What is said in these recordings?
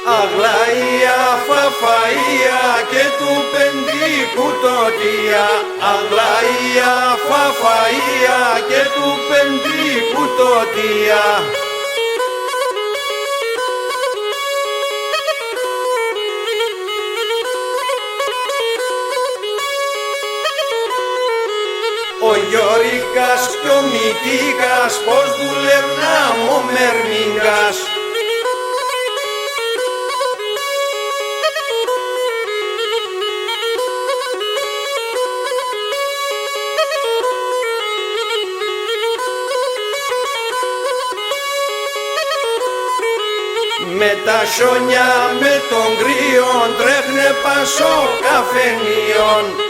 Αγλαία, φαφαία και του πεντίκου τότια. Αγλαία, φαφαία και του πεντίκου τότια. Ο Γιώρικας κι ο Μητίκας πως δουλεύνα ο Μερμήγκας. Με τα σιόνια με τον κρύον τρέχνε πασό καφενείον.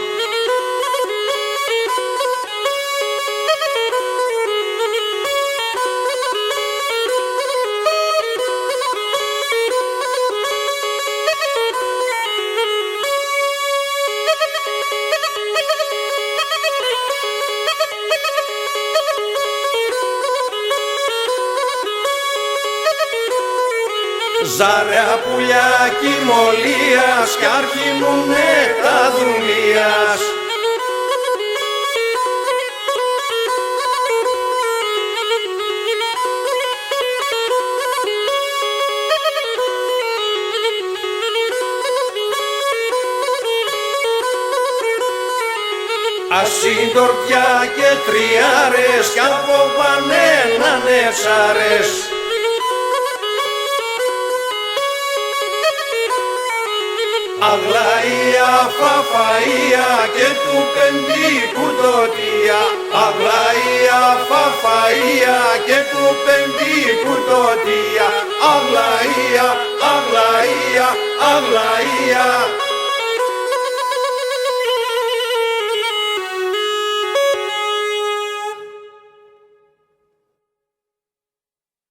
Ζάρια πουλιά κοιμωλίας κι αρχίνουνε τα δουλείας. Ασύντορπια και τριάρες κι από πανένανε σάρες. Αγλαία, φαφαία και του πεντίκου τότια. Αγλαία, φαφαία και του πεντίκου τότια. Αγλαία, αγλαία, αγλαία.